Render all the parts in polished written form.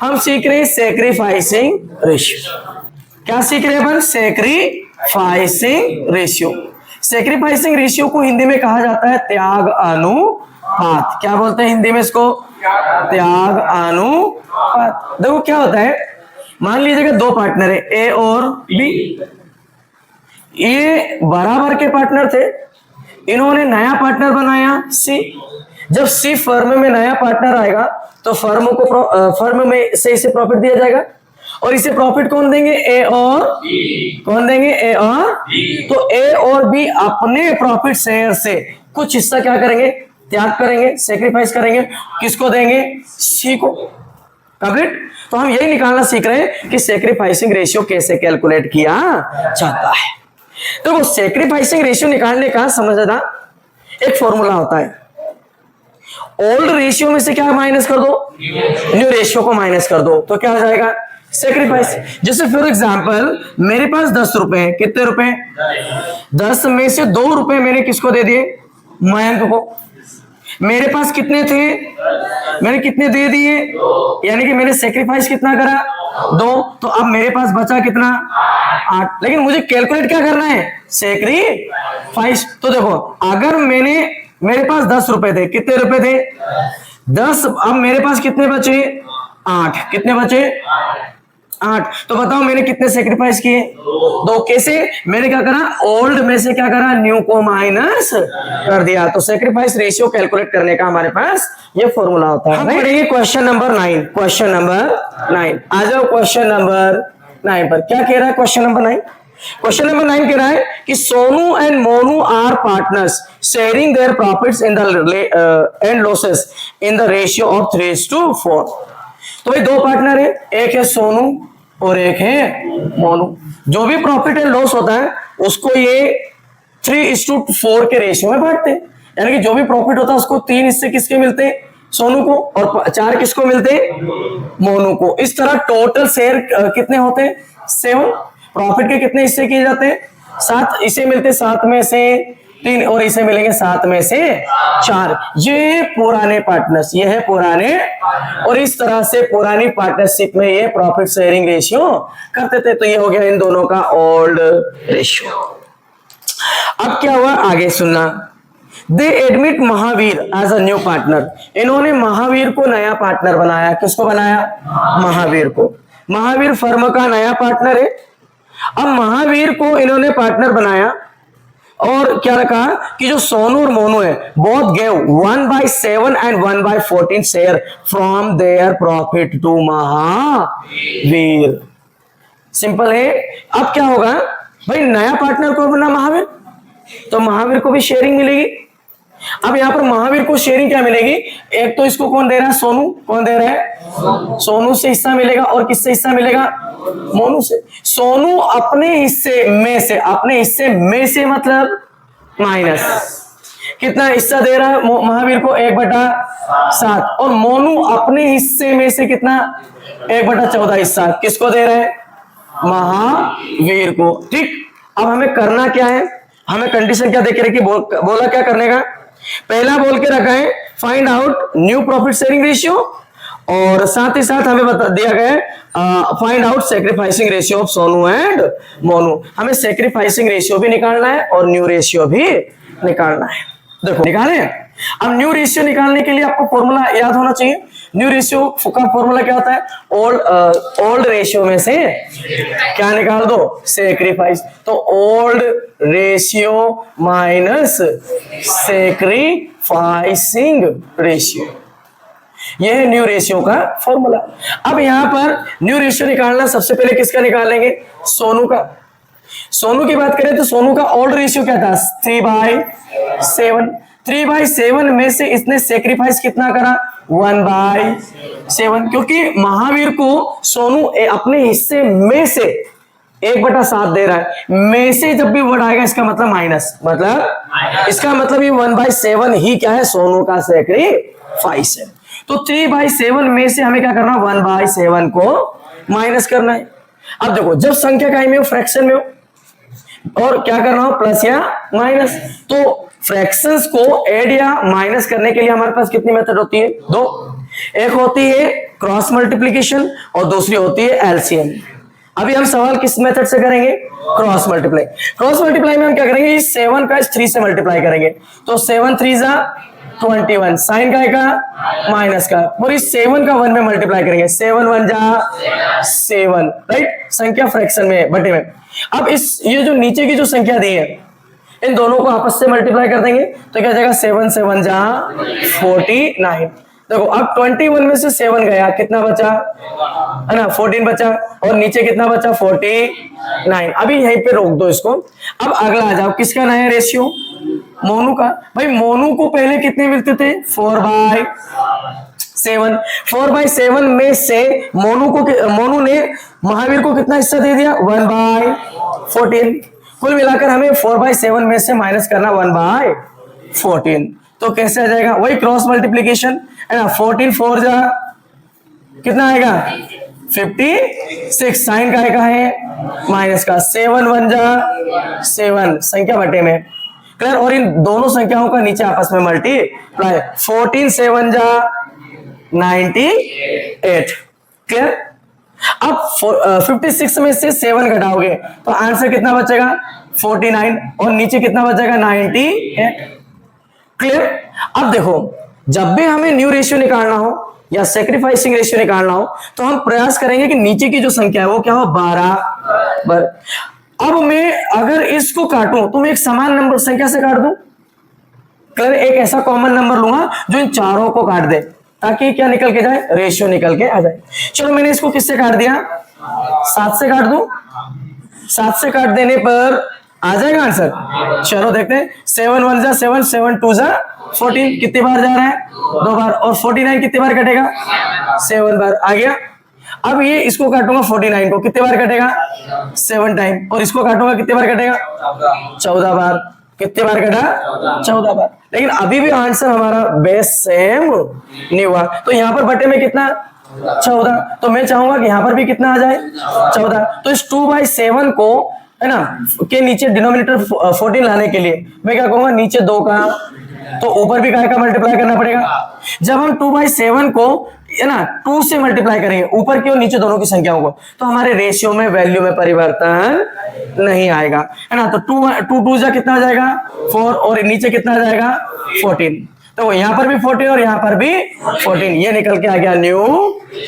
हम सीख रहे हैं सेक्रीफाइसिंग रेशियो। क्या सीख रहे हैं अपन? Sacrificing ratio. सेक्रीफाइसिंग रेशियो को हिंदी में कहा जाता है त्याग अनुपात। क्या बोलते हैं हिंदी में इसको? त्याग अनुपात। देखो क्या होता है, मान लीजिएगा दो पार्टनर है ए और बी, ये बराबर के पार्टनर थे, इन्होंने नया पार्टनर बनाया सी। जब सी फर्म में नया पार्टनर आएगा तो फर्म में से इसे प्रॉफिट दिया जाएगा, और इसे प्रॉफिट कौन देंगे? ए और कौन देंगे? ए और तो ए और बी अपने प्रॉफिट शेयर से कुछ हिस्सा क्या करेंगे? त्याग करेंगे, सेक्रीफाइस करेंगे। किसको देंगे? सी को। कंप्लीट। तो हम यही निकालना सीख रहे हैं कि सेक्रीफाइसिंग रेशियो कैसे कैलकुलेट किया जाता है। तो सेक्रीफाइसिंग रेशियो निकालने का समझना एक फॉर्मूला होता है। ओल्ड रेशियो में से क्या माइनस कर दो? न्यू रेशियो को माइनस कर दो, तो क्या हो जाएगा? सेक्रीफाइस। जैसे फॉर एग्जांपल मेरे पास 10 रुपए हैं। कितने रुपए? 10 में से 2 रुपए मैंने किसको दे दिए? मयंक को। मेरे पास कितने थे? मैंने कितने दे दिए? यानी कि मैंने सेक्रीफाइस कितना करा? 2। तो अब मेरे पास बचा कितना? 8। लेकिन मुझे कैलकुलेट क्या करना है? सेक्रीफाइस। तो देखो, अगर मेरे पास 10 रुपए थे। कितने रुपए थे? 10। अब मेरे पास कितने बचे? 8। कितने बचे? 8। तो बताओ मैंने कितने सेक्रीफाइस किए? 2। कैसे? मैंने क्या करा? ओल्ड में से क्या करा? न्यू को माइनस कर दिया। तो सेक्रीफाइस रेशियो कैलकुलेट करने का हमारे पास ये फॉर्मूला होता है। हम पढ़ेंगे क्वेश्चन नंबर 9। क्वेश्चन नंबर 9 आ जाओ। क्वेश्चन नंबर 9 पर क्या कह रहा है? Question number 9। क्वेश्चन नंबर 9 कह रहा है कि Sonu and Monu are partners sharing their profits in the and losses in the ratio of 3:4। तो भाई दो पार्टनर है, एक है सोनू और एक है मोनू। जो भी प्रॉफिट एंड लॉस होता है उसको ये 3:4 के रेशियो में बांटते हैं। यानी कि जो भी प्रॉफिट होता है उसको 3 हिस्से किसके मिलते हैं? सोनू को, और 4 किसको मिलते हैं? मोनू को। इस तरह टोटल शेयर कितने होते हैं? 7। प्रॉफिट के कितने हिस्से किए जाते हैं? 7 इसे मिलते 7 में से 3 और इसे मिलेंगे 7 में से 4। ये पुराने पार्टनर्स, ये है पुराने, और इस तरह से पुरानी पार्टनरशिप में ये प्रॉफिट शेयरिंग रेशियो करते थे। तो ये हो गया इन दोनों का ओल्ड रेशियो। अब क्या हुआ आगे सुनना। They admit Mahavir as a new partner. इन्होंने महावीर को नया पार्टनर बनाया। किसको बनाया? महावीर को। महावीर फर्म का नया पार्टनर है। अब महावीर को इन्होंने पार्टनर बनाया और क्या रखा कि जो सोनू और मोनू है both gave 1/7 and 1/14 share from their profit to Mahavir. Simple है। अब क्या होगा भाई, नया पार्टनर को बना महावीर, तो महावीर को भी शेयरिंग मिलेगी। अब यहां पर महावीर को शेयरिंग क्या मिलेगी? एक तो इसको कौन दे रहा है? सोनू। कौन दे रहा है? सोनू से हिस्सा मिलेगा, और किससे हिस्सा मिलेगा? मोनू से। सोनू अपने हिस्से में से मतलब माइनस कितना हिस्सा दे रहा है महावीर को? 1/7। और मोनू अपने हिस्से में से कितना? 1/14 हिस्सा किसको दे रहा है? महावीर को। ठीक। अब हमें करना क्या है? हमें कंडीशन क्या देके रखी? बोला क्या करने का? पहला बोल के रखा है find out new profit sharing ratio, और साथ ही साथ हमें बता दिया गया है find out sacrificing ratio of Sonu and Monu. हमें सेक्रीफाइसिंग रेशियो भी निकालना है और न्यू रेशियो भी निकालना है। देखो निकाले। अब न्यू रेशियो निकालने के लिए आपको फॉर्मूला याद होना चाहिए। न्यू रेशियो का फॉर्मूला क्या होता है? ओल्ड रेशियो में से क्या निकाल दो? सेक्रीफाइस। तो old ratio minus sacrificing ratio, यह है न्यू रेशियो का फॉर्मूला। अब यहां पर न्यू रेशियो निकालना, सबसे पहले किसका निकालेंगे? सोनू का। सोनू की बात करें तो सोनू का ओल्ड रेशियो क्या था? 3/7। 3/7 में से इसने सेक्रीफाइस कितना करा? 1/7। क्योंकि महावीर को सोनू अपने हिस्से में से 1/7 दे रहा है। में से जब भी वर्ड आएगा इसका मतलब माइनस, मतलब इसका मतलब ये 1/7 ही क्या है? सोनू का सेक्रीफाइस है। तो 3/7 में से हमें क्या करना? 1/7 को माइनस करना है। अब देखो, जब संख्या काय में हो, फ्रैक्शन में हो, और क्या करना हो? प्लस या माइनस। तो फ्रैक्शंस को ऐड या माइनस करने के लिए हमारे पास कितनी मेथड होती है? 2। एक होती है क्रॉस मल्टीप्लीकेशन और दूसरी होती है एलसीएम। अभी हम सवाल किस मेथड से करेंगे? Cross multiply. क्रॉस मल्टीप्लाई में हम क्या करेंगे? इस 7 का इस 3 से मल्टीप्लाई करेंगे, तो 7 3 जा 21, साइन का माइनस का, और इस 7 का 1 में मल्टीप्लाई करेंगे, 7 1 जा 7, राइट, संख्या फ्रैक्शन में बटे में। अब इस ये जो नीचे की जो संख्या दी है इन दोनों को आपस से मल्टीप्लाई कर देंगे, तो क्या जाएगा? 7 7 जा 49। देखो अब 21 में से 7 गया, कितना बचा? है ना, 14 बचा, और नीचे कितना बचा? 49। अभी यहीं पे रोक दो इसको। अब अगला आ जाओ, किसका नया रेशियो? मोनू का। भाई मोनू को पहले कितने मिलते थे? 4/7। 4/7 में से मोनू ने महावीर को कितना हिस्सा दे दिया? 1/14। कुल मिलाकर हमें 4/7 में से माइनस करना 1/14, तो कैसे आ जाएगा? वही क्रॉस मल्टीप्लीकेशन है ना। 14 4 जा कितना आएगा? 56, साइन का है माइनस का, 7 1 जा 7, संख्या बटे में, क्लियर। और इन दोनों संख्याओं का नीचे आपस में मल्टीप्लाई, 14 7 जा 98, क्लियर। अब 56 में से 7 घटाओगे तो आंसर कितना बचेगा? 49, और नीचे कितना बचेगा? 98, क्लियर। अब देखो, जब भी हमें न्यू रेशियो निकालना हो या सेक्रीफाइसिंग रेशियो निकालना हो तो हम प्रयास करेंगे कि नीचे की जो संख्या है वो क्या हो? 12। अब मैं अगर इसको काटूं तो मैं एक समान नंबर संख्या से काट दूं, क्लियर। एक ऐसा कॉमन नंबर लूंगा जो इन चारों को काट दे, ताकि क्या निकल के जाए? रेशियो निकल के आ जाए। चलो मैंने इसको किससे काट दिया? 7 से काट दूं। 7 से काट देने पर आ जाएगा आंसर। चलो देखते हैं, 7 1 जा 7, 7 2 जा 14, कितनी बार जा रहा है? 2 बार। और 49 कितनी बार कटेगा? 7 बार। आ गया। अब ये इसको काटूंगा 49 को, कितने बार कटेगा? 7 टाइम। और इसको काटूंगा कितने बार कटेगा? 14 बार। कितने बार कटा? 14 बार। लेकिन अभी भी आंसर हमारा बेस सेम नहीं हुआ, तो यहाँ पर बटे में कितना? 14। तो मैं चाहूंगा कि यहाँ पर भी कितना आ जाए? 14। तो इस 2/7 को है ना के नीचे डिनोमिनेटर 14 लाने के लिए मैं क्या कहूंगा? नीचे 2 का, तो ऊपर भी काय का मल्टीप्लाई करना पड़ेगा। जब हम 2/7 को है ना 2 से मल्टीप्लाई करेंगे, ऊपर की और नीचे दोनों की संख्याओं को, तो हमारे रेशियो में वैल्यू में परिवर्तन नहीं आएगा, है ना। तो 2 2 जा कितना आ जाएगा? 4, और नीचे कितना आ जाएगा? 14। तो यहाँ पर भी 14 और यहाँ पर भी 14, ये निकल के आ गया न्यू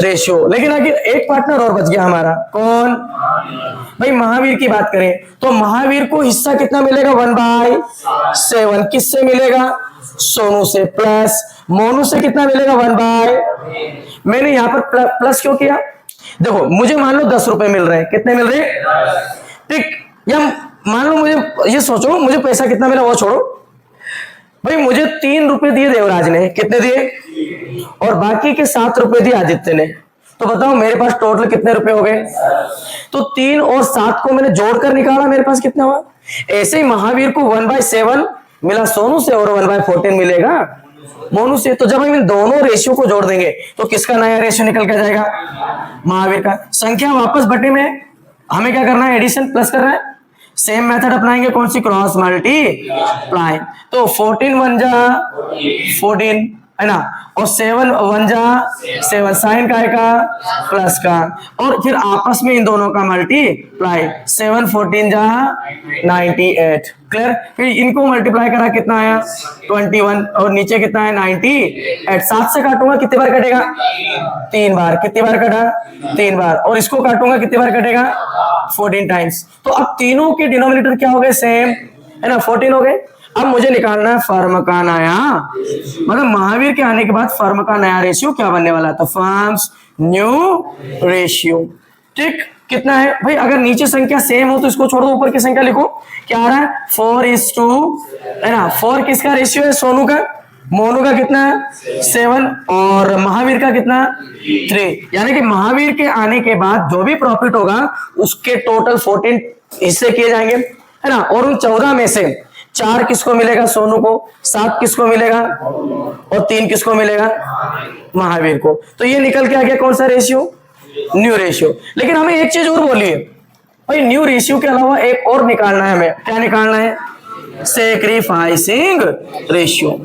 रेशियो। लेकिन आगे एक पार्टनर और बच गया हमारा, कौन? भाई महावीर की बात करें तो महावीर को हिस्सा कितना मिलेगा? 1/7। किससे मिलेगा? सोनू से। प्लस मोनू से कितना मिलेगा? 1/। मैंने यहाँ पर प्लस क्यों किया? देखो मुझे मान लो 10 रुपए मिल रहे हैं, कितने मिल रहे हैं? ठीक, या मान लो मुझे ये सोचो मुझे पैसा कितना मिला वो छोड़ो, भाई मुझे 3 रुपए दिए देवराज ने, कितने दिए? और बाकी के 7 रुपए दिए आदित्य ने, तो बताओ मेरे पास टोटल कितने रुपए हो गए? तो 3 और 7 को मैंने जोड़कर निकाला, मेरे पास कितना हुआ? ऐसे ही महावीर को 1/7 मिला सोनू से और 1/14 मिलेगा मोनू से। तो जब हम इन दोनों रेशियो को जोड़ देंगे तो किसका नया रेशियो निकल के जाएगा? महावीर का। संख्या वापस बटे में, हमें क्या करना है? एडिशन प्लस करना है। सेम मेथड अपनाएंगे, कौन सी? Cross multiply. तो 14 1 जा 14 है ना, और 7 1 जा 7, साइन का प्लस का, और फिर आपस में इन दोनों का मल्टीप्लाई, 7 14 जा 98, क्लियर। फिर इनको मल्टीप्लाई करा, कितना आया? 21, और नीचे कितना है? 98। 7 से काटूंगा कितनी बार कटेगा? 3 बार। कितनी बार कटा? 3 बार। और इसको काटूंगा कितनी बार कटेगा? 14 टाइम्स। तो अब तीनों के डिनोमिनेटर क्या हो गए? सेम, है ना, 14 हो गए। अब मुझे निकालना है फर्म का नया, मतलब महावीर के आने के बाद फर्म का नया रेशियो क्या बनने वाला है? तो फर्म्स न्यू रेशियो। ठीक, कितना है भाई? अगर नीचे संख्या सेम हो तो इसको छोड़ दो, ऊपर की संख्या लिखो। क्या आ रहा है? 4:2, है ना। 4 किसका रेशियो है? सोनू का। मोनू का कितना है? 7, और महावीर का कितना? 3। यानी कि महावीर के आने के बाद जो भी प्रॉफिट होगा उसके टोटल 14 हिस्से किए जाएंगे, है ना। और उन 14 में से 4 किसको मिलेगा? सोनू को। 7 किसको मिलेगा? और 3 किसको मिलेगा? महावीर को। तो ये निकल के आ गया कौन सा रेशियो? New ratio. लेकिन हमें एक चीज और बोलिए भाई, न्यू रेशियो के अलावा एक और निकालना है हमें। क्या निकालना है? Sacrificing ratio.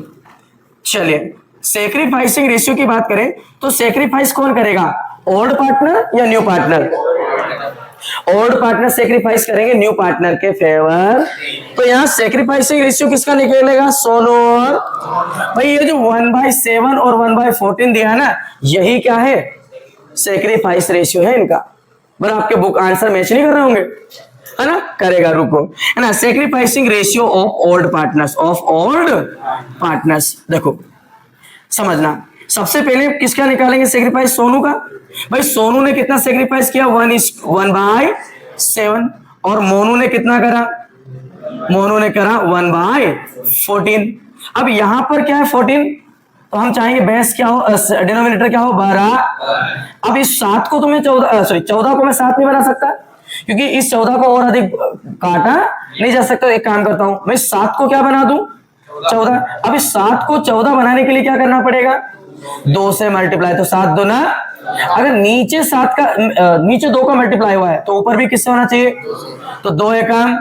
चलिए सेक्रीफाइसिंग रेशियो की बात करें तो सेक्रीफाइस कौन करेगा, ओल्ड पार्टनर या new partner? Old partner sacrifice करेंगे न्यू पार्टनर के फेवर। तो यहां सेक्रीफाइसिंग रेशियो किसका निकलेगा, सोनू और भाई ये जो 1/7 और 1/14 दिया है ना, यही क्या है, सेक्रीफाइस रेशियो है इनका। पर आपके बुक आंसर मैच नहीं कर रहे होंगे, है ना, करेगा, रुको, है ना। Sacrificing ratio of old partners, of old partners. देखो समझना, सबसे पहले किसका निकालेंगे सेक्रीफाइस, सोनू का। भाई सोनू ने कितना सेक्रीफाइस किया, 1/7, और मोनू ने कितना करा, मोनू ने करा 1/14। अब यहां पर क्या है 14, तो हम चाहेंगे बेस क्या हो, डिनोमिनेटर क्या हो, 12। अब इस 7 को तो मैं 14 को मैं 7 नहीं बना सकता, क्योंकि इस 14 को और अधिक काटा नहीं जा सकता। एक काम करता हूं, मैं 7 को क्या बना दूं, 14। अब इस 7 को 14 बनाने के लिए क्या करना पड़ेगा, 2 से मल्टीप्लाई, तो 7 2 ना, अगर नीचे 7 का नीचे 2 का मल्टीप्लाई हुआ है तो ऊपर भी किससे होना चाहिए, तो 2 एकम,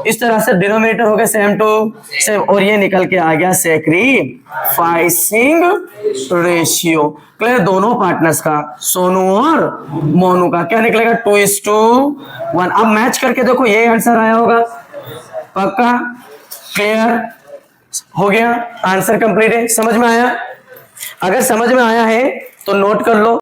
इस तरह से डिनोमिनेटर हो गया सेम टू सेम, और ये निकल के आ गया सेक्रीफाइसिंग रेशियो। क्लियर, दोनों पार्टनर्स का, सोनू और मोनू का क्या निकलेगा, 2:1। अब मैच करके देखो, ये आंसर आया होगा पक्का। क्लियर हो गया, आंसर कंप्लीट है, समझ में आया? अगर समझ में आया है तो नोट कर लो।